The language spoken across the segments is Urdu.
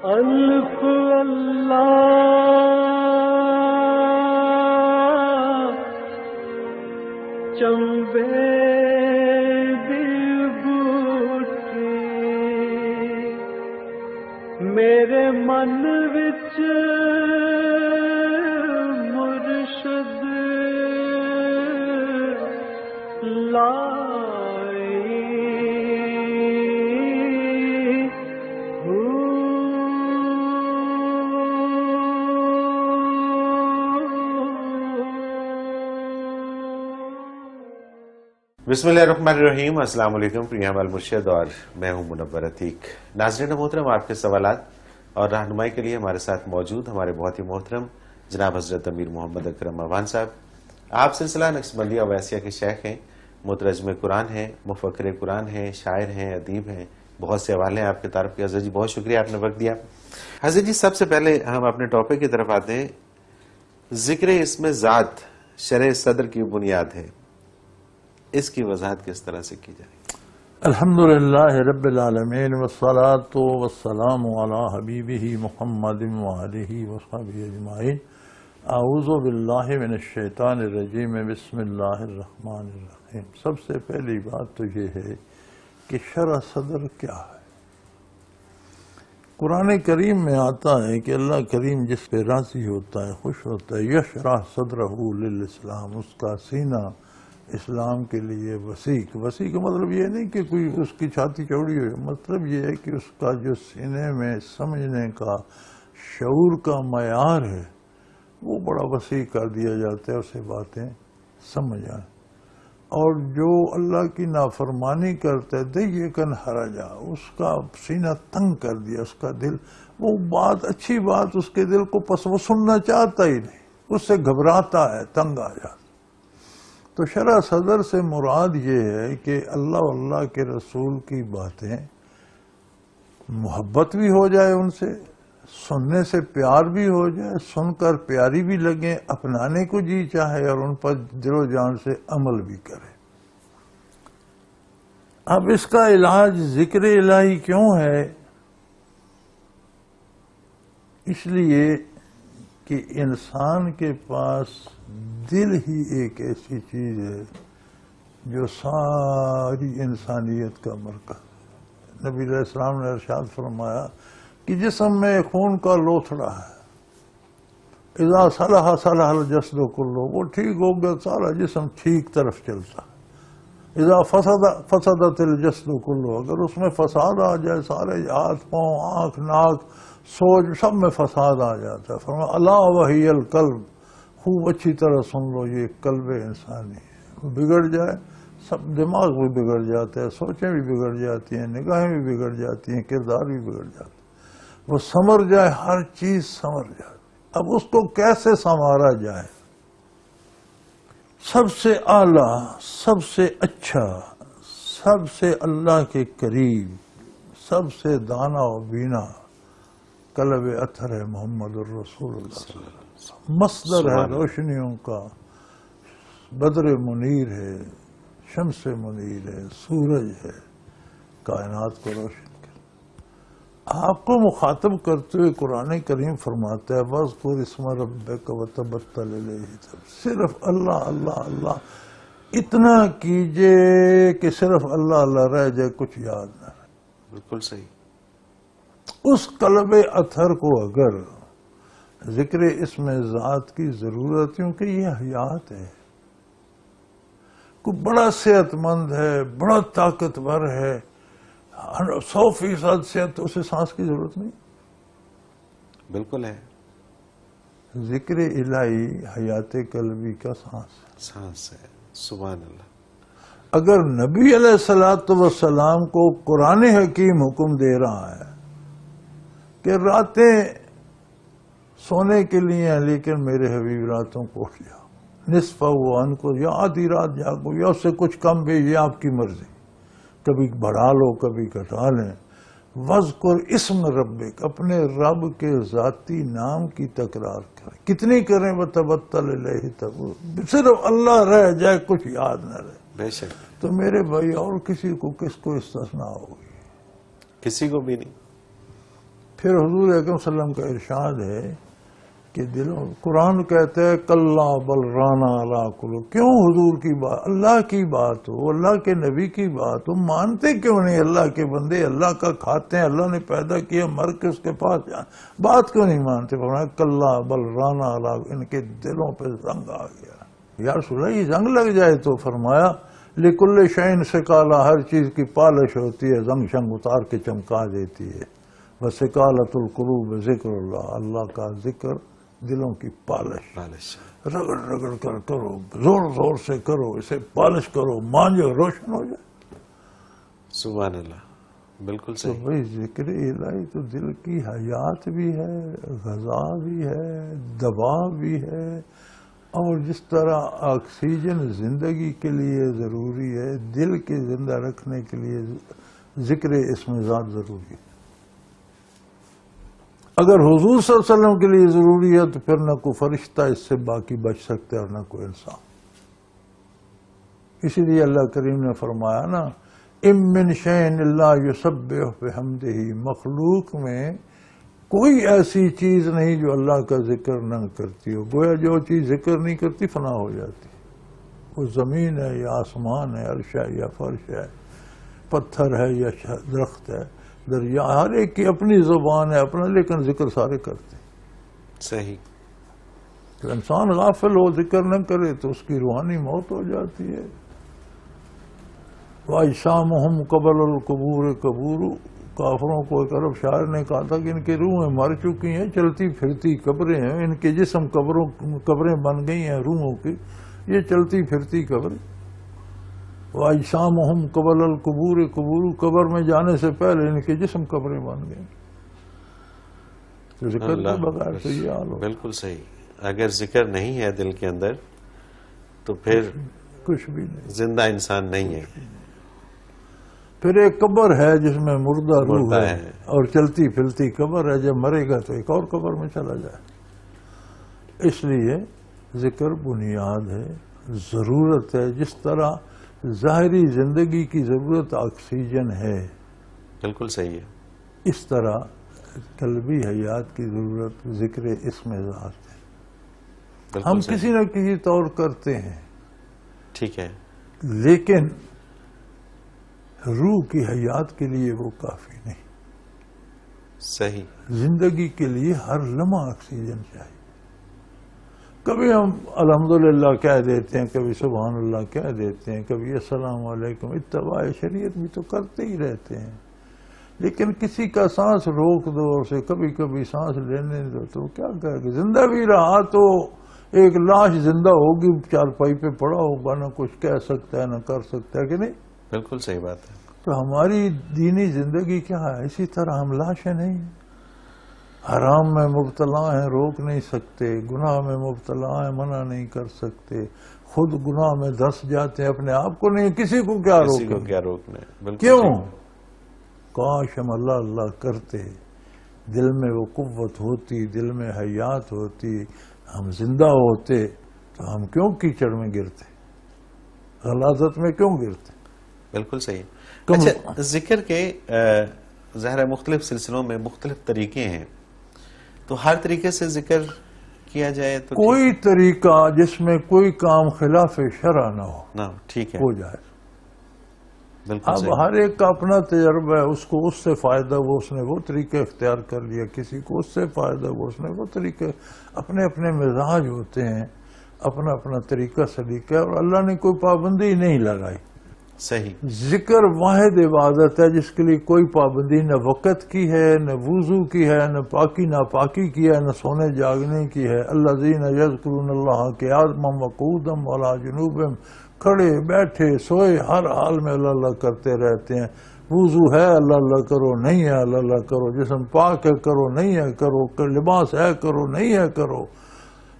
الف اللہ چمبے دی بوٹی میرے من وچ مرشد لائی بسم اللہ الرحمن الرحیم۔ السلام علیکم، پریام المرشد اور میں ہوں منور عتیق۔ ناظرین محترم، آپ کے سوالات اور رہنمائی کے لیے ہمارے ساتھ موجود ہمارے بہت ہی محترم جناب حضرت امیر محمد اکرم اعوان صاحب۔ آپ سلسلہ نقشبندیہ اویسیہ کے شیخ ہیں، مترجم قرآن ہیں، مفکر قرآن ہیں، شاعر ہیں، ادیب ہیں، بہت سے حوالے ہیں آپ کے طرف کے۔ حضرت جی بہت شکریہ، آپ نے وقت دیا۔ حضرت جی سب سے پہلے ہم اپنے ٹاپک کی طرف آتے ہیں۔ ذکر اسم ذات شرح صدر کی بنیاد ہے، اس کی وضاحت کس طرح سے کی جائے؟ الحمدللہ رب العالمین والصلاة والسلام علی حبیبہ محمد وآلہ وصحبہ اجمعین۔ اعوذ باللہ من الشیطان الرجیم، بسم اللہ الرحمن الرحیم۔ سب سے پہلی بات تو یہ ہے کہ شرح صدر کیا ہے۔ قرآن کریم میں آتا ہے کہ اللہ کریم جس پہ راضی ہوتا ہے، خوش ہوتا ہے، یشرح صدرہ للاسلام، اس کا سینہ اسلام کے لیے وسیع کا مطلب یہ نہیں کہ کوئی اس کی چھاتی چوڑی ہو، مطلب یہ ہے کہ اس کا جو سینے میں سمجھنے کا شعور کا معیار ہے وہ بڑا وسیع کر دیا جاتا ہے، اسے باتیں سمجھ آئیں۔ اور جو اللہ کی نافرمانی کرتا ہے دیکن حرجا، اس کا سینہ تنگ کر دیا، اس کا دل، وہ بات اچھی بات اس کے دل کو وہ سننا چاہتا ہی نہیں، اس سے گھبراتا ہے، تنگ آ جاتا۔ تو شرح صدر سے مراد یہ ہے کہ اللہ کے رسول کی باتیں محبت بھی ہو جائے، ان سے سننے سے پیار بھی ہو جائے، سن کر پیاری بھی لگیں، اپنانے کو جی چاہے اور ان پر دل و جان سے عمل بھی کرے۔ اب اس کا علاج ذکر الہی کیوں ہے؟ اس لیے کہ انسان کے پاس دل ہی ایک ایسی چیز ہے جو ساری انسانیت کا مرکز ہے۔ نبی علیہ السلام نے ارشاد فرمایا کہ جسم میں خون کا لوتھڑا ہے، اذا صلح صلح الجسد کلہ، وہ ٹھیک ہو گیا سارا جسم ٹھیک طرف چلتا ہے۔ اذا فسدت الجسد کلہ، اگر اس میں فساد آ جائے، سارے ہاتھ پاؤں آنکھ ناک سوچ سب میں فساد آ جاتا ہے۔ فرمایا الا وہی القلب، خوب اچھی طرح سن لو، یہ قلب انسانی ہے، وہ بگڑ جائے سب، دماغ بھی بگڑ جاتا ہے، سوچیں بھی بگڑ جاتی ہیں، نگاہیں بھی بگڑ جاتی ہیں، کردار بھی بگڑ جاتا ہے، وہ سنور جائے، ہر چیز سنور جائے۔ اب اس کو کیسے سنوارا جائے؟ سب سے اعلیٰ، سب سے اچھا، سب سے اللہ کے قریب، سب سے دانا و بینا قلب اطہر ہے محمد الرسول اللہ صلی اللہ علیہ وسلم۔ مصدر ہے روشنیوں کا، بدر منیر ہے، شمس منیر ہے، سورج ہے، کائنات کو روشن کر۔ آپ کو مخاطب کرتے ہوئے قرآن کریم فرماتا ہے وَاذْكُرِ اسْمَ رَبِّكَ وَتَبَتَّلْ إِلَيْهِ، صرف اللہ اللہ اللہ اتنا کیجئے کہ صرف اللہ اللہ رہ جائے، کچھ یاد نہ رہے۔ بالکل صحیح۔ اس قلب اطہر کو اگر ذکر اسم ذات کی ضرورت، کیونکہ یہ حیات ہے، کوئی بڑا صحت مند ہے، بڑا طاقتور ہے، 100% صحت، اسے سانس کی ضرورت نہیں۔ بالکل ہے، ذکر الہی حیات قلبی کا سانس ہے۔ سبحان اللہ۔ اگر نبی علیہ السلام کو قرآن حکیم حکم دے رہا ہے کہ راتیں سونے کے لیے ہیں، لیکن میرے حبیب راتوں کو اٹھ جاؤ، نصف ان کو، یا آدھی رات جاگو، یا اس سے کچھ کم بھی، یہ آپ کی مرضی، کبھی بڑھا لو کبھی گھٹا لیں۔ وَاذْكُرْ اسم ربک، اپنے رب کے ذاتی نام کی تکرار کریں، کتنی کریں، وَتَبَتَّلْ إِلَيْهِ تَبْتِيلًا، صرف اللہ رہ جائے، کچھ یاد نہ رہے۔ بے شک۔ تو میرے بھائی اور کسی کو کس کو استثناء ہوگی؟ کسی کو بھی نہیں۔ پھر حضور اکرم صلی اللہ علیہ وسلم کا ارشاد ہے کہ دلوں، قرآن کہتا ہے کلا بل رانا علی قلوب، کیوں حضور کی بات، اللہ کی بات ہو، اللہ کے نبی کی بات ہو، مانتے کیوں نہیں اللہ کے بندے، اللہ کا کھاتے ہیں، اللہ نے پیدا کیا، مر کے اس کے پاس جائیں، بات کیوں نہیں مانتے؟ فرمایا کلا بل رانا علی، ان کے دلوں پہ زنگ آ گیا۔ یا رسول اللہ، یہ زنگ لگ جائے تو فرمایا لکل شعین سے کالا، ہر چیز کی پالش ہوتی ہے، زنگ شنگ اتار کے چمکا دیتی ہے۔ وسکالۃ القلوب ذکر اللہ، اللہ کا ذکر دلوں کی پالش، رگڑ رگڑ کر کرو، زور زور سے کرو، اسے پالش کرو، مانجو، روشن ہو جائے۔ سبحان اللہ، بالکل تو صحیح۔ بھائی ذکر الہی تو دل کی حیات بھی ہے، غذا بھی ہے، دوا بھی ہے، اور جس طرح آکسیجن زندگی کے لیے ضروری ہے، دل کے زندہ رکھنے کے لیے ذکر اسم ذات ضروری ہے۔ اگر حضور صلی اللہ علیہ وسلم کے لیے ضروری ہے تو پھر نہ کوئی فرشتہ اس سے باقی بچ سکتے اور نہ کوئی انسان۔ اسی لیے اللہ کریم نے فرمایا نا، ام من شیء الا یسبح بحمدہ، مخلوق میں کوئی ایسی چیز نہیں جو اللہ کا ذکر نہ کرتی ہو۔ گویا جو چیز ذکر نہیں کرتی فنا ہو جاتی، وہ زمین ہے یا آسمان ہے، عرش ہے یا فرش ہے، پتھر ہے یا درخت ہے، دریا، ہر ایک کی اپنی زبان ہے اپنا، لیکن ذکر سارے کرتے ہیں۔ صحیح۔ تو انسان غافل ہو، ذکر نہ کرے تو اس کی روحانی موت ہو جاتی ہے۔ وَأَجْسَامُهُمْ قَبْلَ الْقُبُورِ قبور، کافروں کو ایک عرب شاعر نے کہا تھا کہ ان کی روحیں مر چکی ہیں، چلتی پھرتی قبریں ہیں، ان کے جسم قبریں بن گئی ہیں روحوں کی، یہ چلتی پھرتی قبریں۔ وَأَجْسَامُهُمْ قَبْلَ الْقُبُورِ قبور، قبر میں جانے سے پہلے ان کے جسم قبریں بن گئے۔ تو ذکر کے بغیر تو یہ حال ہو، بالکل صحیح۔ اگر ذکر نہیں ہے دل کے اندر تو پھر کچھ بھی نہیں، زندہ انسان نہیں ہے۔ پھر ایک قبر ہے جس میں مردہ روح مردہ ہے ہے، اور چلتی پھرتی قبر ہے، جب مرے گا تو ایک اور قبر میں چلا جائے۔ اس لیے ذکر بنیاد ہے، ضرورت ہے، جس طرح ظاہری زندگی کی ضرورت آکسیجن ہے، بالکل صحیح ہے۔ اس طرح قلبی حیات کی ضرورت ذکر اسم ذات ہے۔ بالکل ہم صحیح۔ کسی نہ کسی طور کرتے ہیں، ٹھیک ہے، لیکن روح کی حیات کے لیے وہ کافی نہیں۔ صحیح۔ زندگی کے لیے ہر لمحہ آکسیجن چاہیے۔ کبھی ہم الحمدللہ کہہ دیتے ہیں، کبھی سبحان اللہ کہہ دیتے ہیں، کبھی السلام علیکم، اتباع شریعت بھی تو کرتے ہی رہتے ہیں، لیکن کسی کا سانس روک دو اسے کبھی کبھی سانس لینے دو تو کیا کہے گا؟ زندہ بھی رہا تو ایک لاش زندہ ہوگی، چارپائی پہ پڑا ہوگا، نہ کچھ کہہ سکتا ہے نہ کر سکتا ہے، کہ نہیں؟ بالکل صحیح بات ہے۔ تو ہماری دینی زندگی کیا ہے؟ اسی طرح ہم لاشیں نہیں ہیں، حرام میں مبتلا ہیں، روک نہیں سکتے، گناہ میں مبتلا ہیں، منع نہیں کر سکتے، خود گناہ میں دھس جاتے ہیں، اپنے آپ کو نہیں، کسی کو کیا کسی کو روکیں؟ کیا روکنا ہے؟ بالکل کیوں؟ صحیح۔ کاش ہم اللہ اللہ کرتے، دل میں وہ قوت ہوتی، دل میں حیات ہوتی، ہم زندہ ہوتے تو ہم کیوں کیچڑ میں گرتے، غلاظت میں کیوں گرتے؟ بالکل صحیح۔ اچھا، ذکر کے ظاہر ہے مختلف سلسلوں میں مختلف طریقے ہیں، تو ہر طریقے سے ذکر کیا جائے تو کوئی طریقہ جس میں کوئی کام خلاف شرع نہ ہو، نہ ٹھیک ہے، ہو جائے۔ بالکل اب صحیح۔ ہر ایک کا اپنا تجربہ ہے، اس کو اس سے فائدہ ہوا اس نے وہ طریقہ اختیار کر لیا، کسی کو اس سے فائدہ ہوا اس نے وہ طریقہ، اپنے اپنے مزاج ہوتے ہیں، اپنا اپنا طریقہ سلیقہ ہے، اور اللہ نے کوئی پابندی نہیں لگائی۔ صحیح۔ ذکر واحد عبادت ہے جس کے لیے کوئی پابندی نہ وقت کی ہے، نہ وضو کی ہے، نہ پاکی ناپاکی کی ہے، نہ سونے جاگنے کی ہے۔ الذین یذکرون اللہ قیاما وقعودا وعلی جنوبہم، کھڑے بیٹھے سوئے ہر حال میں اللہ اللہ کرتے رہتے ہیں۔ وضو ہے اللہ اللہ کرو، نہیں ہے اللہ اللہ کرو، جسم پاک ہے کرو، نہیں ہے کرو، لباس ہے کرو، نہیں ہے کرو،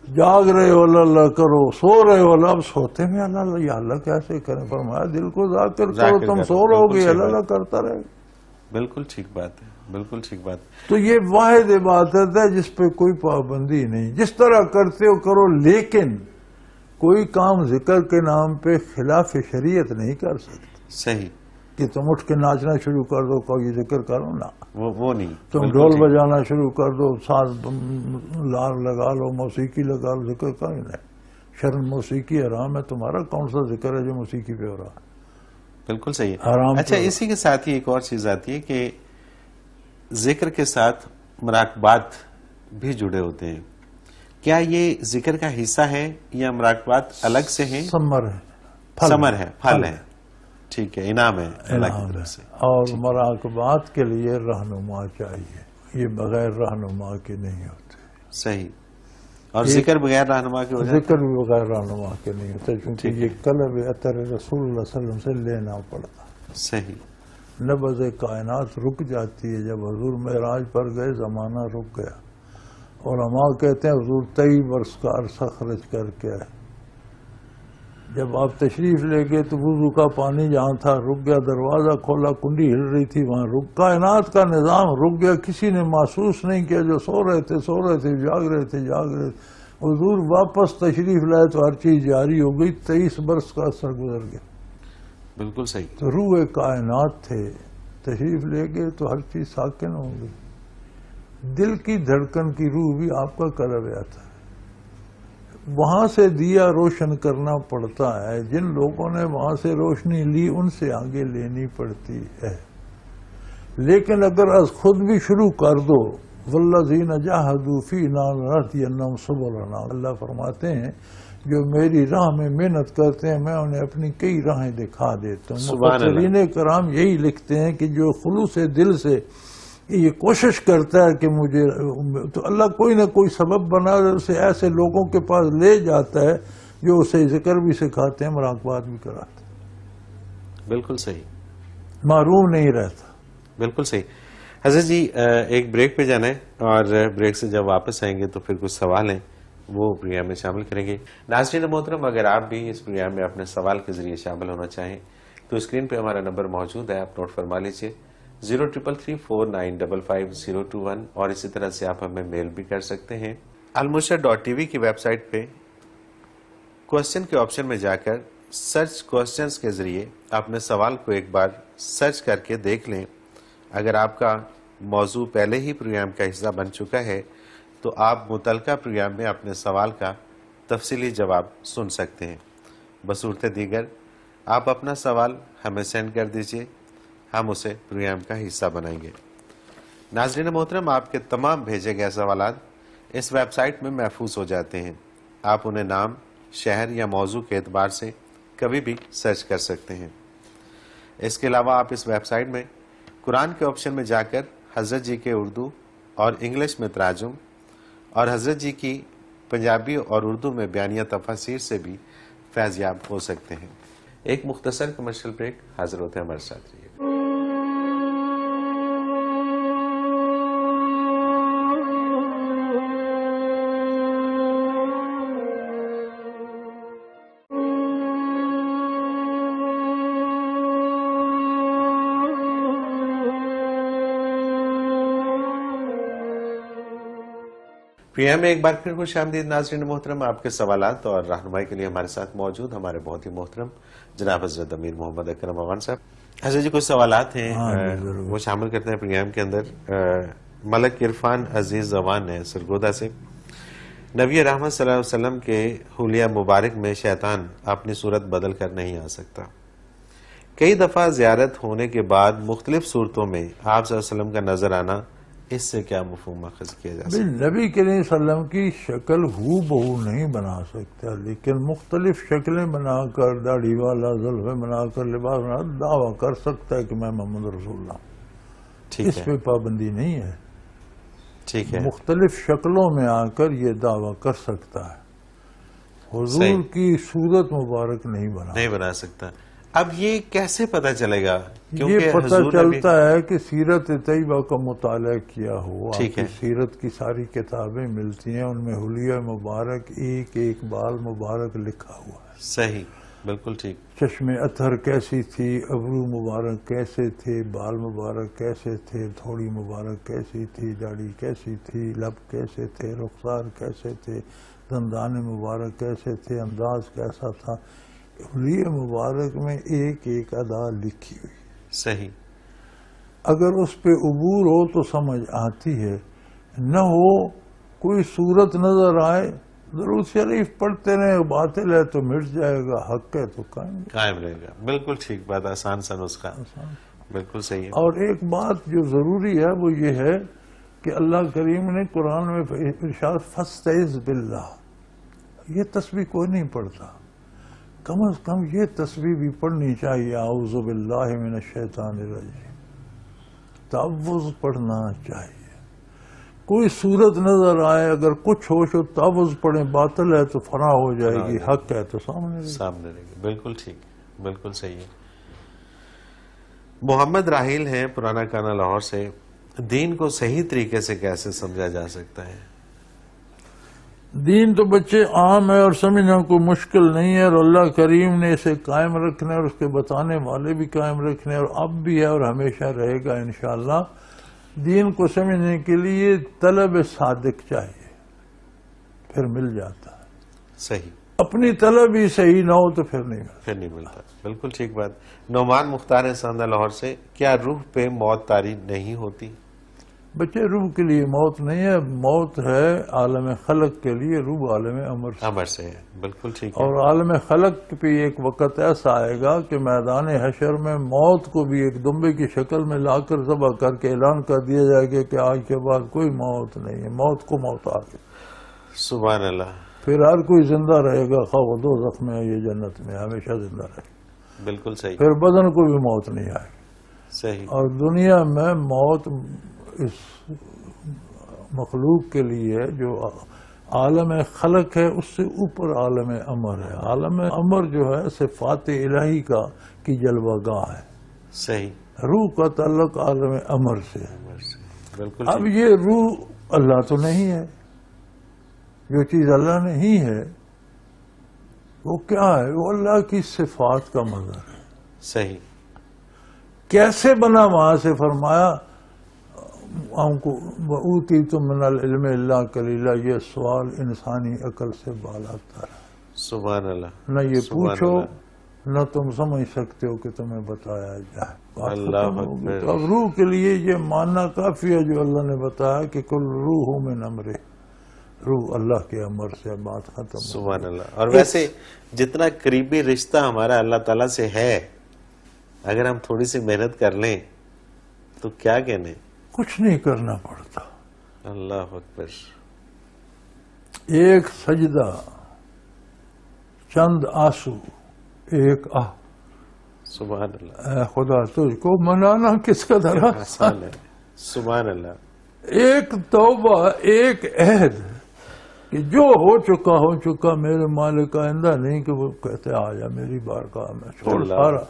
جاگ رہے ہو اللہ اللہ کرو، سو رہے ہو اللہ، اب سوتے میں اللہ اللہ، یا اللہ کیسے کریں؟ فرمایا دل کو ذاکر کرو، تم سو رہو گے اللہ اللہ کرتا رہے گا۔ بالکل ٹھیک بات ہے، بالکل ٹھیک بات ہے۔ تو یہ واحد عبادت ہے جس پہ کوئی پابندی نہیں، جس طرح کرتے ہو کرو، لیکن کوئی کام ذکر کے نام پہ خلاف شریعت نہیں کر سکتے۔ صحیح۔ کہ تم اٹھ کے ناچنا شروع کر دو، کوئی ذکر کرو نا، وہ نہیں، تم بالکل ڈھول ٹھیک۔ بجانا شروع کر دو، ساز لار لگا لو، موسیقی لگا لو، ذکر کرو نہیں۔ شرم موسیقی حرام ہے، تمہارا کون سا ذکر ہے جو موسیقی پہ ہو رہا ہے؟ بالکل صحیح حرام ہے۔ اچھا، تو- اسی کے ساتھ ہی ایک اور چیز آتی ہے کہ ذکر کے ساتھ مراقبات بھی جڑے ہوتے ہیں، کیا یہ ذکر کا حصہ ہے یا مراقبات الگ سے ہیں؟ سمر ہے، پھل ثمر ہے، پھل ہے، ٹھیک ہے، انعام ہے اللہ کی انعام ہے۔ طرف سے۔ اور مراقبات کے لیے رہنما چاہیے، یہ بغیر رہنما کے نہیں ہوتے، صحیح، اور ذکر بغیر رہنما کے ہو جاتا ذکر بھی بغیر رہنما کے نہیں ہوتا، کیونکہ یہ قلب اطر رسول اللہ صلی اللہ علیہ وسلم سے لینا پڑتا۔ ہے۔ صحیح، نبض کائنات رک جاتی ہے جب حضور معراج پر گئے، زمانہ رک گیا، اور علماء کہتے ہیں حضور 23 برس کا عرصہ خرچ کر کے آئے۔ جب آپ تشریف لے گئے تو وضو کا پانی جہاں تھا رک گیا، دروازہ کھولا، کنڈی ہل رہی تھی وہاں رک، کائنات کا نظام رک گیا، کسی نے محسوس نہیں کیا، جو سو رہے تھے سو رہے تھے، جاگ رہے تھے جاگ رہے تھے۔ حضور واپس تشریف لائے تو ہر چیز جاری ہو گئی، 23 برس کا عرصہ گزر گیا۔ بالکل صحیح، تو روح کائنات تھے، تشریف لے گئے تو ہر چیز ساکن ہو گئی۔ دل کی دھڑکن کی روح بھی آپ کا قلب آتا ہے، وہاں سے دیا روشن کرنا پڑتا ہے۔ جن لوگوں نے وہاں سے روشنی لی ان سے آگے لینی پڑتی ہے، لیکن اگر از خود بھی شروع کر دو، والذین جاہدوا فینا لنہدینہم سبلنا، اللہ فرماتے ہیں جو میری راہ میں محنت کرتے ہیں میں انہیں اپنی کئی راہیں دکھا دیتا ہوں۔ سبحان اللہ۔ مفسرین کرام یہی لکھتے ہیں کہ جو خلوص دل سے یہ کوشش کرتا ہے کہ مجھے، تو اللہ کوئی نہ کوئی سبب بنا اسے ایسے لوگوں کے پاس لے جاتا ہے جو اسے ذکر بھی سکھاتے ہیں، مراقبات بھی کراتے ہیں، بالکل صحیح، محروم نہیں رہتا۔ بالکل صحیح۔ حضرت جی ایک بریک پہ جانا ہے، اور بریک سے جب واپس آئیں گے تو پھر کچھ سوال ہیں وہ پروگرام میں شامل کریں گے۔ ناظرین محترم، اگر آپ بھی اس پروگرام میں اپنے سوال کے ذریعے شامل ہونا چاہیں تو اسکرین پہ ہمارا نمبر موجود ہے، آپ نوٹ فرما لیجیے، 0333455021، اور اسی طرح سے آپ ہمیں میل بھی کر سکتے ہیں۔ المرشد.tv کی ویب سائٹ پہ کوشچن کے آپشن میں جا کر سرچ کوشچنز کے ذریعے اپنے سوال کو ایک بار سرچ کر کے دیکھ لیں۔ اگر آپ کا موضوع پہلے ہی پروگرام کا حصہ بن چکا ہے تو آپ متعلقہ پروگرام میں اپنے سوال کا تفصیلی جواب سن سکتے ہیں۔ بصورت دیگر آپ اپنا سوال ہمیں سینڈ کر دیجئے، ہم اسے پروگرام کا حصہ بنائیں گے۔ ناظرین محترم، آپ کے تمام بھیجے گئے سوالات اس ویب سائٹ میں محفوظ ہو جاتے ہیں، آپ انہیں نام، شہر یا موضوع کے اعتبار سے کبھی بھی سرچ کر سکتے ہیں۔ اس کے علاوہ آپ اس ویب سائٹ میں قرآن کے آپشن میں جا کر حضرت جی کے اردو اور انگلش میں تراجم اور حضرت جی کی پنجابی اور اردو میں بیانیہ تفاسیر سے بھی فیض یاب ہو سکتے ہیں۔ ایک مختصر کمرشل بریک، حاضر ہوتے ہیں ہمارے ساتھ رہیے۔ پروگرام میں ایک بار پھر خوش آمدید ناظرین محترم، آپ کے سوالات اور رہنمائی کے لیے ہمارے ساتھ موجود ہمارے بہت ہی محترم جناب حضرت امیر محمد اکرم اوان صاحب۔ حضرت جی کچھ سوالات ہیں وہ شامل کرتے ہیں پروگرام کے اندر۔ ملک عرفان عزیز اوان ہے سرگودا سے، نبی رحمت صلی اللہ علیہ وسلم کے حلیہ مبارک میں شیطان اپنی صورت بدل کر نہیں آ سکتا، کئی دفعہ زیارت ہونے کے بعد مختلف صورتوں میں آپ صلی اللہ علیہ وسلم کا نظر آنا، اس سے کیا مفہوم ماخذ کیا جا سکتا ہے؟ نبی کریم صلی اللہ علیہ وسلم کی شکل ہو بہو نہیں بنا سکتا، لیکن مختلف شکلیں بنا کر، داڑھی والا، زلفیں بنا کر، لباس بنا کر دعویٰ کر سکتا ہے کہ میں محمد رسول اللہ ہوں، ٹھیک اس ہے، پہ پابندی نہیں ہے۔ ٹھیک ہے، مختلف شکلوں میں آ کر یہ دعویٰ کر سکتا ہے، حضور کی صورت مبارک نہیں بنا سکتا۔ اب یہ کیسے پتہ چلے گا؟ یہ پتہ چلتا ہے کہ سیرت طیبہ کا مطالعہ کیا ہو، آپ ٹھیک کی ہے، سیرت کی ساری کتابیں ملتی ہیں، ان میں حلیہ مبارک ایک ایک بال مبارک لکھا ہوا ہے، صحیح، بالکل ٹھیک، چشم اطہر کیسی تھی، ابرو مبارک کیسے تھے، بال مبارک کیسے تھے، تھوڑی مبارک کیسی تھی، داڑھی کیسی تھی، لب کیسے تھے، رخسار کیسے تھے، دندان مبارک کیسے تھے، انداز کیسا تھا، حلیہ مبارک میں ایک ایک ادا لکھی ہوئی۔ صحیح. اگر اس پہ عبور ہو تو سمجھ آتی ہے، نہ ہو کوئی صورت نظر آئے درود شریف پڑھتے رہے، باطل ہے تو مٹ جائے گا، حق ہے تو قائم رہے گا. بالکل ٹھیک بات، آسان سا نسخہ. بالکل صحیح ہے. اور ایک بات جو ضروری ہے وہ یہ ہے کہ اللہ کریم نے قرآن میں ارشاد فاستعذ باللہ، یہ تسبیح کوئی نہیں پڑھتا، کم از کم یہ تسبیح بھی پڑھنی چاہیے، اعوذ باللہ من الشیطان الرجیم، تعوذ پڑھنا چاہیے. کوئی صورت نظر آئے، اگر کچھ ہوش ہو تعوذ پڑھیں، باطل ہے تو فنا ہو جائے گی، حق ہے تو سامنے رہے گی. بالکل ٹھیک، بالکل صحیح ہے. محمد راحیل ہیں پرانا کانا لاہور سے. دین کو صحیح طریقے سے کیسے سمجھا جا سکتا ہے؟ دین تو بچے عام ہے اور سمجھنا کوئی مشکل نہیں ہے، اور اللہ کریم نے اسے قائم رکھنا ہے اور اس کے بتانے والے بھی قائم رکھنے، اور اب بھی ہے اور ہمیشہ رہے گا انشاءاللہ. دین کو سمجھنے کے لیے طلب صادق چاہیے، پھر مل جاتا ہے. صحیح. اپنی طلب ہی صحیح نہ ہو تو پھر نہیں ملتا. بالکل ٹھیک بات. نعمان مختار ہے ساندہ لاہور سے. کیا روح پہ موت طاری نہیں ہوتی؟ بچے روح کے لیے موت نہیں ہے، موت ہے عالم خلق کے لیے، روح عالم امر سے ہے. بالکل ٹھیک ہے. اور عالم خلق پہ ایک وقت ایسا آئے گا کہ میدان حشر میں موت کو بھی ایک دمبے کی شکل میں لا کر ذبح کر کے اعلان کر دیا جائے گا کہ آج کے بعد کوئی موت نہیں ہے، موت کو موت آ گئی. سبحان اللہ. پھر ہر کوئی زندہ رہے گا، خواہ وہ دوزخ میں یا جنت میں، ہمیشہ زندہ رہے گا. بالکل صحیح. پھر بدن کو بھی موت نہیں آئے گی. صحیح. اور دنیا میں موت اس مخلوق کے لیے جو عالم خلق ہے اس سے اوپر عالم امر ہے. عالم امر جو ہے صفات الہی کی جلوہ گاہ ہے. صحیح. روح کا تعلق عالم امر سے ہے. بالکل. اب یہ روح اللہ تو نہیں ہے، جو چیز اللہ نہیں ہے وہ کیا ہے؟ وہ اللہ کی صفات کا مظہر ہے. صحیح. کیسے بنا؟ وہاں سے فرمایا ہم کو وَأُوتِيتُم مِّنَ الْعِلْمِ إِلَّا قَلِيلًا. یہ سوال انسانی عقل سے بالا تر ہے. سبحان اللہ. نہ یہ پوچھو نہ تم سمجھ سکتے ہو کہ تمہیں بتایا جائے. اللہ اکبر. تو اب روح کے لیے یہ ماننا کافی ہے جو اللہ نے بتایا کہ کل روح من امرہ، روح اللہ کے امر سے. بات ختم. سبحان اللہ. اور ویسے جتنا قریبی رشتہ ہمارا اللہ تعالیٰ سے ہے، اگر ہم تھوڑی سی محنت کر لیں تو کیا کہنے، کچھ نہیں کرنا پڑتا. اللہ اکبر. ایک سجدہ، چند آنسو، ایک آہ. سبحان اللہ. اے خدا تجھ کو منانا کس کا درا آسان ہے. سبحان اللہ. ایک توبہ، ایک عہد کہ جو ہو چکا میرے مالک آئندہ نہیں کہ وہ کہتے آ جا میری بارگاہ میں، چھوڑ سارا.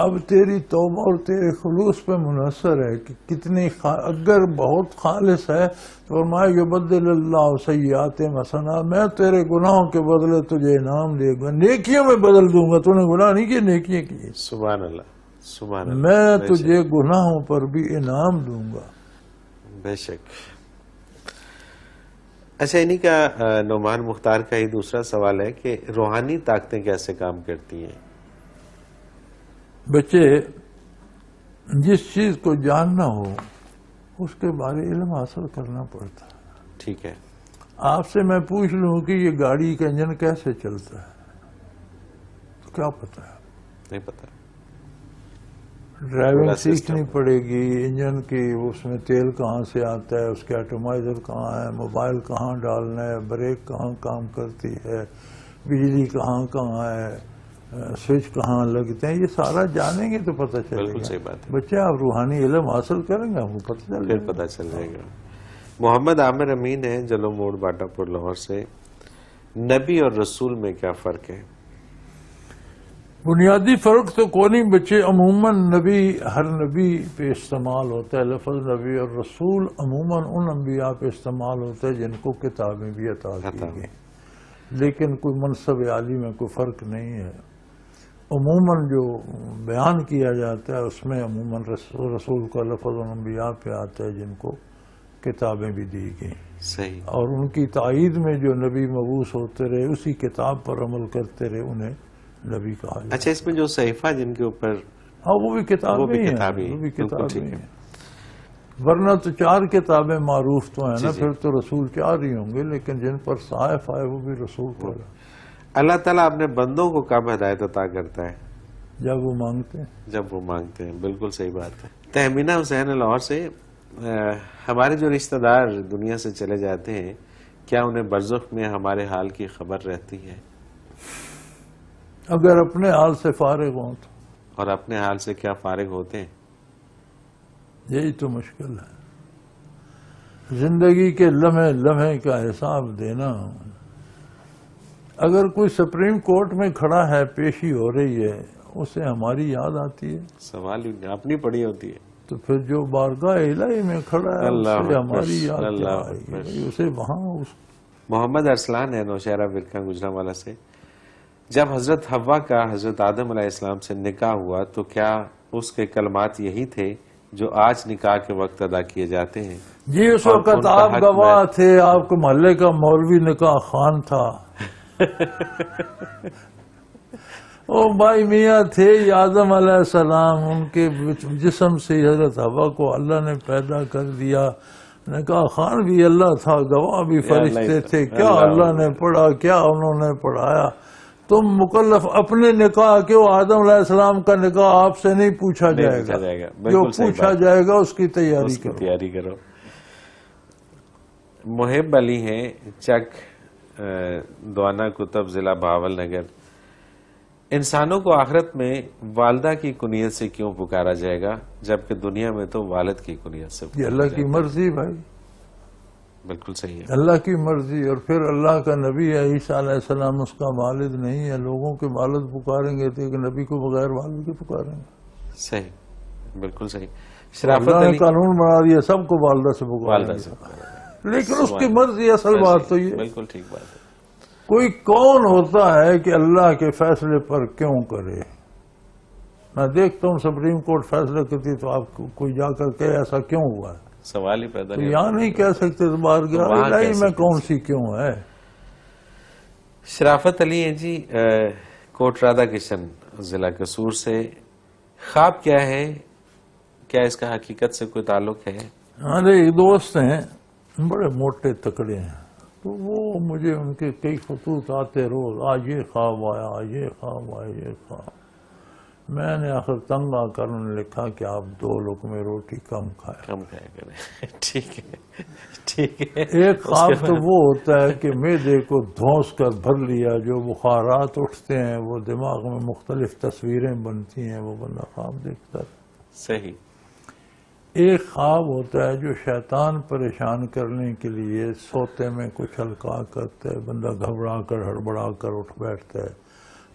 اب تیری توبہ اور تیرے خلوص پہ منحصر ہے کہ کتنی اگر بہت خالص ہے تو فرمایا یبدل اللہ سیئات حسنات، میں تیرے گناہوں کے بدلے تجھے انعام دے گا، نیکیوں میں بدل دوں گا. تو نے گناہ نہیں کیے، نیکیاں کی. سبحان اللہ. سبحان اللہ. میں تجھے گناہوں پر بھی انعام دوں گا. بے شک. اچھا، انہی کا نعمان مختار کا ہی دوسرا سوال ہے کہ روحانی طاقتیں کیسے کام کرتی ہیں؟ بچے جس چیز کو جاننا ہو اس کے بارے علم حاصل کرنا پڑتا ہے. ٹھیک ہے. آپ سے میں پوچھ لوں کہ یہ گاڑی کا انجن کیسے چلتا ہے تو کیا پتا ہے؟ نہیں پتا. ڈرائیونگ سیکھنی پڑے گی، انجن کی اس میں تیل کہاں سے آتا ہے، اس کے ایٹمائزر کہاں ہے، موبائل کہاں ڈالنا ہے، بریک کہاں کام کرتی ہے، بجلی کہاں ہے، سوئچ کہاں لگتے ہیں، یہ سارا جانیں گے تو پتہ چلے گا. بالکل صحیح بات ہے. بچے آپ روحانی علم حاصل کریں گے آپ کو پتہ چل جائے گا. محمد عامر امین ہے جلو موڑ باٹا پور لاہور سے. نبی اور رسول میں کیا فرق ہے؟ بنیادی فرق تو کوئی نہیں بچے. عموماً نبی، ہر نبی پہ استعمال ہوتا ہے لفظ نبی، اور رسول عموماً ان انبیاء پہ استعمال ہوتا ہے جن کو کتابیں بھی عطا کی گئی، لیکن کوئی منصب عالی میں کوئی فرق نہیں ہے. عموماً جو بیان کیا جاتا ہے اس میں عموماً رسول کا لفظ ان انبیاء پہ آتا ہے جن کو کتابیں بھی دی گئیں. صحیح. اور ان کی تائید میں جو نبی مبعوث ہوتے رہے اسی کتاب پر عمل کرتے رہے انہیں نبی کہا جاتا ہے. اچھا، اس میں جو صحیفہ جن کے اوپر ہاں وہ بھی کتابیں وہ بھی ہی ہیں، کتابیں وہ بھی بالکل کتابیں ٹھیک ہی ہے۔ ہیں۔ ورنہ تو 4 کتابیں معروف تو ہیں نا، جی۔ پھر تو رسول 4 ہی ہوں گے، لیکن جن پر صحائف آئے وہ بھی رسول پر ہے، اللہ تعالیٰ اپنے بندوں کو کب ہدایت عطا کرتا ہے؟ جب وہ مانگتے ہیں۔ جب وہ مانگتے ہیں، بالکل صحیح بات ہے۔ تہمینہ حسین لاہور سے، ہمارے جو رشتہ دار دنیا سے چلے جاتے ہیں، کیا انہیں برزخ میں ہمارے حال کی خبر رہتی ہے؟ اگر اپنے حال سے فارغ ہوں تو اور اپنے حال سے کیا فارغ ہوتے ہیں؟ یہی تو مشکل ہے، زندگی کے لمحے لمحے کا حساب دینا۔ اگر کوئی سپریم کورٹ میں کھڑا ہے، پیشی ہو رہی ہے، اسے ہماری یاد آتی ہے، سوال ہی نہیں، اپنی پڑی ہوتی ہے۔ تو پھر جو بارگاہ الہی میں کھڑا ہے اللہ اس سے اکبر، ہماری یاد کیا اللہ آئے گی؟ اکبر۔ بھائی اسے وہاں محمد ارسلان ہے نوشہرہ برکھا گجرانوالہ سے، جب حضرت حوا کا حضرت آدم علیہ السلام سے نکاح ہوا تو کیا اس کے کلمات یہی تھے جو آج نکاح کے وقت ادا کیے جاتے ہیں؟ جی اس اور وقت ان کا آپ حق گواہ تھے، آپ کے محلے کا مولوی نکاح خان تھا، او بھائی میاں تھے آدم علیہ السلام، ان کے جسم سے حضرت حوا کو اللہ نے پیدا کر دیا، نکاح خان بھی اللہ تھا، گواہ بھی فرشتے تھے، کیا اللہ نے پڑھا، کیا انہوں نے پڑھایا؟ تم مکلف اپنے نکاح کیوں؟ آدم علیہ السلام کا نکاح آپ سے نہیں پوچھا جائے گا، جو بالکل صحیح پوچھا بات، جائے گا اس کی تیاری اس کی کرو۔ تیاری کرو۔ محب علی ہیں چک دوانا کتب ضلع بہاول نگر، انسانوں کو آخرت میں والدہ کی کنیت سے کیوں پکارا جائے گا جبکہ دنیا میں تو والد کی کنیت سے یہ پکارا اللہ کی جاتا ہے؟ مرضی بھائی، بالکل صحیح ہے۔ اللہ کی مرضی، اور پھر اللہ کا نبی ہے عیسیٰ علیہ السلام، اس کا والد نہیں ہے، لوگوں کے والد پکاریں گے تو ایک نبی کو بغیر والد کے پکاریں گے؟ صحیح، بالکل صحیح۔ شرافت اللہ نے علی، قانون بنا دیا سب کو والدہ سے پکاریں والدہ گے، سے پکارا جائے لیکن اس کی مرضی، اصل بات تو یہ بالکل ٹھیک بات ہے۔ کوئی کون ہوتا ہے کہ اللہ کے فیصلے پر کیوں کرے؟ میں دیکھتا ہوں سپریم کورٹ فیصلہ کرتی تو آپ کو کوئی جا کر کہ ایسا کیوں ہوا ہے، سوال ہی پیدا تو نہیں یہاں نہیں کہہ سکتے، تو بارگاہ وہاں الہی کہہ میں سکتے کون سی کیوں ہے؟ شرافت علی ہیں جی کوٹ رادھا کشن ضلع قصور سے، خواب کیا ہے؟ کیا اس کا حقیقت سے کوئی تعلق ہے؟ ہمارے ایک دوست ہیں، بڑے موٹے تکڑے ہیں، تو وہ مجھے ان کے کئی خطوط آتے روز، آج یہ خواب آیا، آج یہ خواب آیا، یہ خواب۔ میں نے آخر تنگ آ کر انہوں نے لکھا کہ آپ 2 لقمے روٹی کم کھائیں۔ کم کھایا کریں، ٹھیک ہے، ٹھیک ہے۔ ایک خواب تو وہ ہوتا ہے کہ معدے کو دھونس کر بھر لیا، جو بخارات اٹھتے ہیں، وہ دماغ میں مختلف تصویریں بنتی ہیں، وہ بندہ خواب دیکھتا ہے۔ صحیح۔ ایک خواب ہوتا ہے جو شیطان پریشان کرنے کے لیے سوتے میں کچھ ہلکا کرتا ہے، بندہ گھبرا کر ہڑبڑا کر اٹھ بیٹھتا ہے